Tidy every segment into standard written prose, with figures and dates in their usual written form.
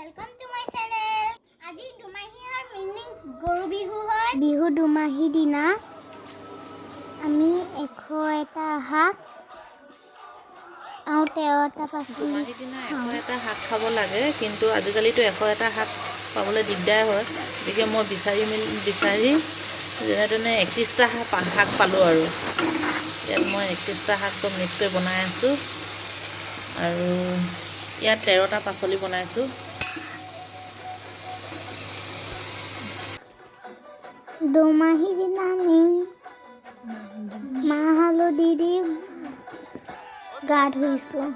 Welcome to my channel. Aji Dumahi har meanings Goru Bihu hoy. Bihu Dumahi dina ami 100টা হাক আৰু 13টা পাচলি দুমাহী দিনা 100টা শাক খাব লাগে, কিন্তু আজিকালিতো 100টা শাক পাবলৈ দিগদাৰ হয়। গতিকে মই বিচাৰি যেনে তেনে 31টা শাক পালোঁ আৰু ইয়াত মই 31টা শাক চব মিক্স কৰি বনাই আছোঁ আৰু ইয়াত 13টা পাচলি বনাইছোঁ। দুমাহী দিনা আমি মাহ হালধি দি গা ধুইছোঁ।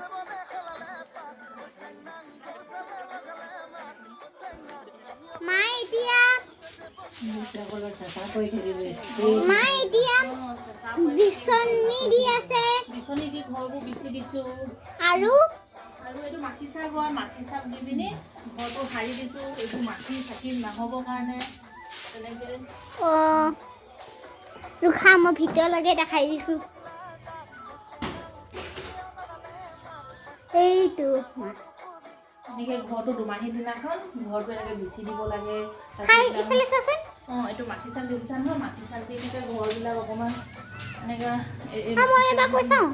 মা এতিয়া বিচনী দি আছে বিচনী দি ঘৰবোৰ বিচি দিছোঁ আৰু এইটো মাখি চাক হয়, মাখি চাক দি পিনি ঘৰটো সাৰি দিছোঁ। এইটো মাখি চাকি নহ'বৰ কাৰণে তেনেকৈ ৰুখা মই ভিতৰলৈকে দেখাই দিছোঁ। এইটো এনেকৈ ঘৰটো দুমাহী দিনাখন ঘৰটো এনেকৈ বিচি দিব লাগে। ইফালে চাচোন। এইটো মাটি চাক দেখিছা নহয়, মাটি চাক দি এনেকৈ ঘৰবিলাক অকণমান এনেকৈ মই এবাৰ কৈ চাওঁ।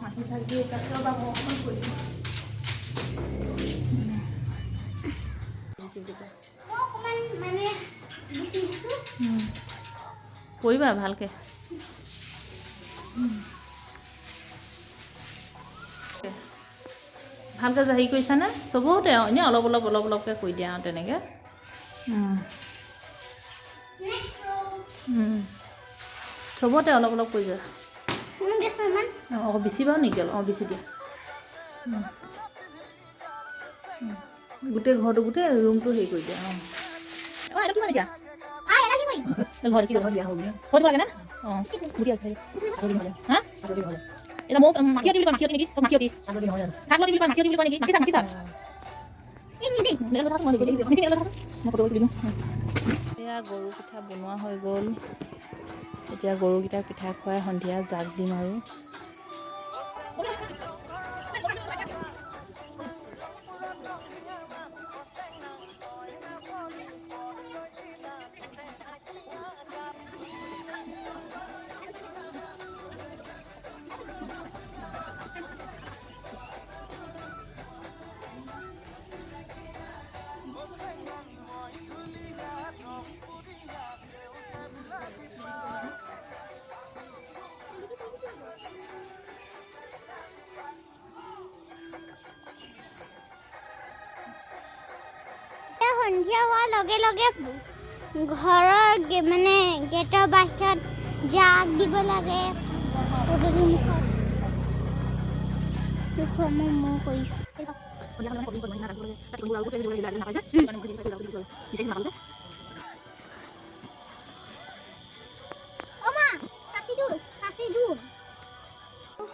মাটি চাক দি তাতে বা অকণমান কৰি দিওঁ। কৰিবা ভালকৈ। ভালকৈ হেৰি কৰিছানে? চবতে এনেই অলপ অলপকৈ কৰি দিয়া আৰু তেনেকৈ। চবতে অলপ কৰি দিয়া। বিচিবা নেকি? বিচি দিয়া। গোটেই ঘৰটো গোটেই ৰুমটো হেৰি কৰি দিয়া। এইটো কিমান এতিয়া? ঘৰ কি ঘৰ দিয়া হ'ব কৰিব লাগে না? হা? এটা মোক মাখিয়তি বুলি কয়, মাখিয়তি নেকি? চব মাখিয়তি শাক লতি বুলি কয়, মাখিয়তি বুলি কয় নেকি? মাখি চাক এয়া গৰু পিঠা বনোৱা হৈ গ'ল। এতিয়া গৰুকেইটাক পিঠা খুৱাই সন্ধিয়া জাগ দিম আৰু সন্ধিয়া হোৱাৰ লগে লগে ঘৰৰ মানে গেটৰ বাহিৰত জাগ দিব লাগে। পদূলি মুখত মই কৰিছোঁ।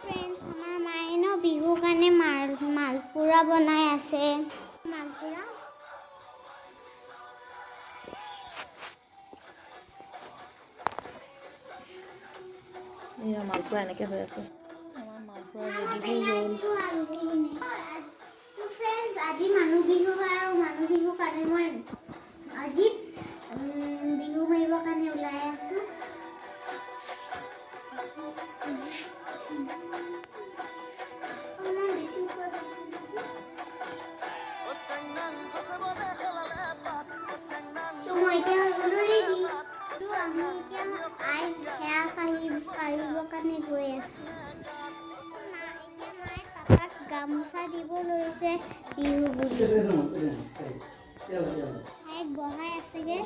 ফ্ৰেণ্ডছ, আমাৰ মায়ে ন বিহুৰ কাৰণে মালপুৰা বনাই আছে। মালপুৰা এয়া মালপোৱা এনেকৈ হৈ আছে। আমাৰ মালপোৱা ৰেডি হৈ গ'ল। ফ্ৰেণ্ডছ, আজি মানুহ বিহু আৰু মানুহ বিহুৰ কাৰণে মই আজি বিহু মাৰিবৰ কাৰণে ওলাই আছোঁ। মই এতিয়া সকলো ৰেডি। আমি এতিয়া আই সেয়া পাৰিবৰ কাৰণে গৈ আছোঁ। এতিয়া মায়ে পাপাক গামোচা দিব লৈছে বিহু বুলি। তাইক বহাই আছেগৈ।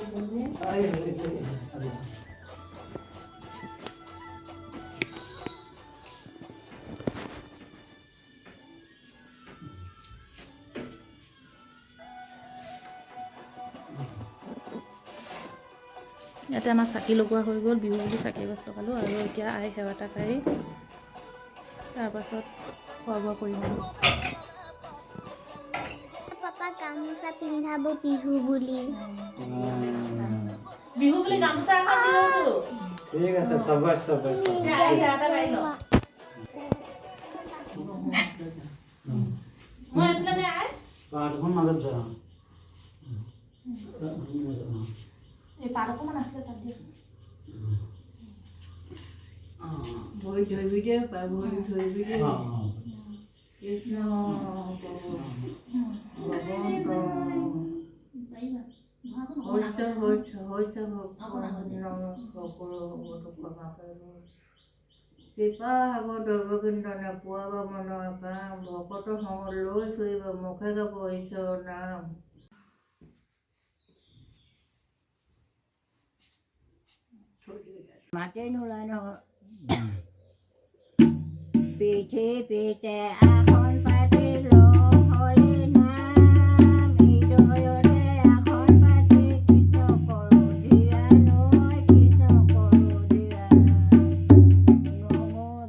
ইয়াতে আমাৰ চাকি লগোৱা হৈ গ'ল। বিহু বুলি চাকি এগছ লগালোঁ আৰু এতিয়া আই সেৱা এটা কাঢ়ি তাৰপাছত খোৱা বোৱা কৰিম আৰু পাপাক গামোচা পিন্ধাব বিহু বুলি। বিহু বুলি গামোচা এখন দি লৈছোঁ। ঠিক আছে, সবাই মই এইফালে আই মাজত যোৱা এই পাত অকণমান আছিলে তাত দিয়াচোন ভৰি ধৰিবি দে ভৰি ধৰিবি দে কৃষ্ণ কৃপা হব দৈৱকীৰ্তনে পুৱাব মনৰ কাম ভকত সং লৈ ফুৰিব মুখে গাব ঈশ্বৰৰ নাম মাতেই নোলায় নহয় পিঠে পিঠে আসন পাতি লওঁ হৰি নাম হৃদয়তে আসন পাতি কৃষ্ণ কৰোঁ ধ্যান কৃষ্ণ কৰোঁ ধ্যান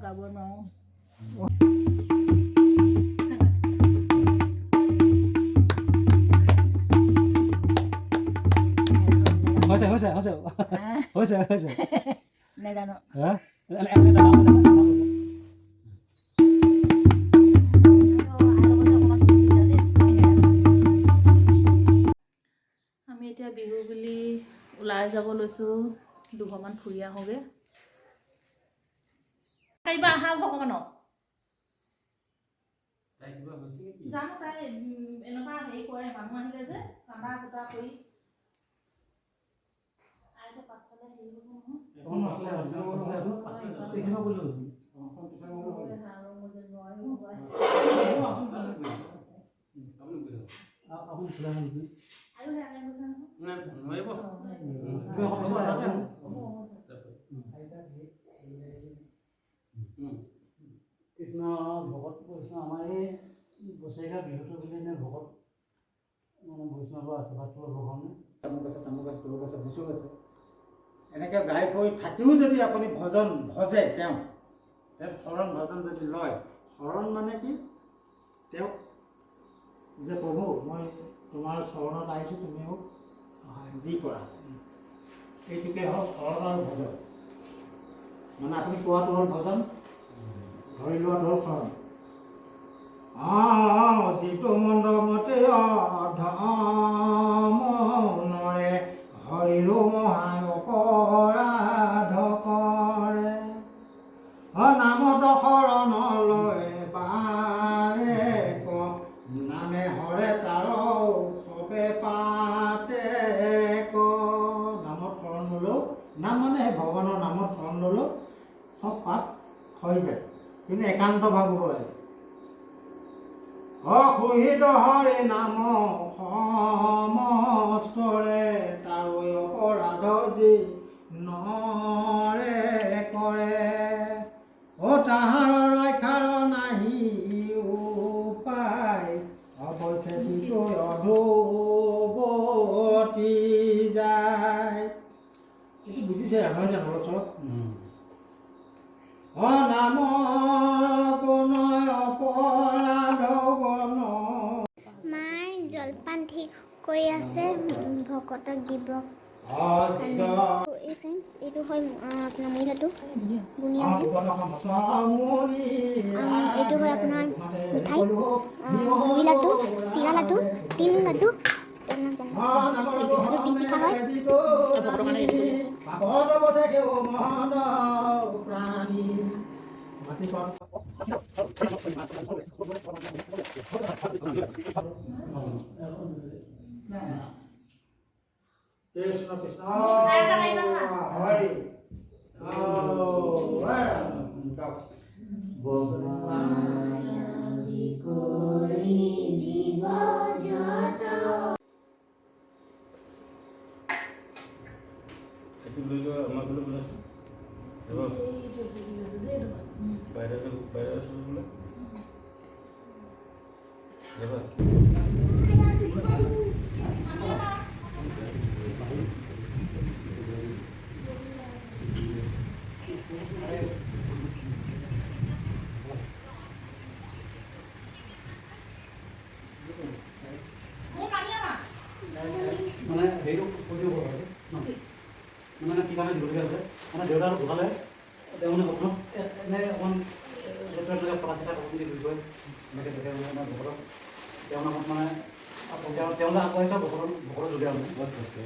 গাব নোৱাৰোঁ হৈছে নেজানো হা আমি এতিয়া বিহু বুলি ওলাই যাব লৈছোঁ দুঘৰমান ফুৰি আহোঁগৈ পাৰিবা আহা ভগৱানক জানো তাই এনেকুৱা হেৰি কৰে মানুহ আহিলে যে কান্দা কুটা কৰি আইটো পাছফালে হেৰি হ'ব কৃষ্ণ ভকত কৃষ্ণ আমাৰ এই বছৰেকীয়া বিহুটো বুলি এনে ভকত মানে বৈষ্ণৱৰ আশীৰ্বাদটো ল'বৰ কাৰণে তামোল গছ ফুল গছ লিচু আছে এনেকৈ গাই থৈ থাকিও যদি আপুনি ভজন ভজে তেওঁ শৰণ ভজন যদি লয় শৰণ মানে কি তেওঁক যে প্ৰভু মই তোমাৰ চৰণত আহিছোঁ তুমি মোক যি কৰা এইটোকে হওক শৰণ আৰু ভজন মানে আপুনি কোৱাটো হ'ল ভজন ধৰি লোৱাটো হ'ল শৰণ যিটো মণ্ডমতে অধমনৰে হৰিৰো মহান অপৰাধ কৰে নামত শৰণ লয় পাৰে নামে হৰে তাৰ চবে পাতে নামত শৰণ ল'লেও নাম মানে সেই ভগৱানৰ নামত শৰণ ল'লেও চব পাপ হৈ যায় কিন্তু একান্ত ভাৱ হ'ব লাগে অসুহিত হৰি নাম সমস্তৰে তাৰো অপৰাধ যি নৰে কৰে তাহাৰ ৰক্ষাৰ নাহি উপায় অৱশ্যে বিকৈ অধোগতি যায় এইটো বুজিছে নহয় জানো অলপ চলপ নামৰ গুণ অপৰাধ গুণ মাৰ জলপান ঠিক কৰি আছে ভকতক দিব এই ফ্ৰেণ্ডছ এইটো হয় আপোনাৰ মুড়ি লাডু বুনিয়া এইটো হয় আপোনাৰ মিঠাই মুড়ি লাডু চিৰা লাডু তিল লাডু নাজানো আৰু তিল পিঠা হয় ভকতৰ কাৰণে ৰেডি কৃষ্ণ কৃষ্ণ হৰি এইটো লৈ যোৱা আমাৰ বোলে বোলে বাহিৰত বোলে মানে হেৰিটো কৰিব পাৰে মানে কি কাৰণে দিবলগীয়া আছে মানে দেউতাৰ ঢুকালে তেওঁ মানে অকণমান এনে অকণমান ফলা চিটা কাপোৰ দি ধুই গৈ এনেকৈ দেখে মানে ভকতক তেওঁ নামত মানে তেওঁলোকে আগবাঢ়িছে ভকতৰ যোগে আমি বহুত আছে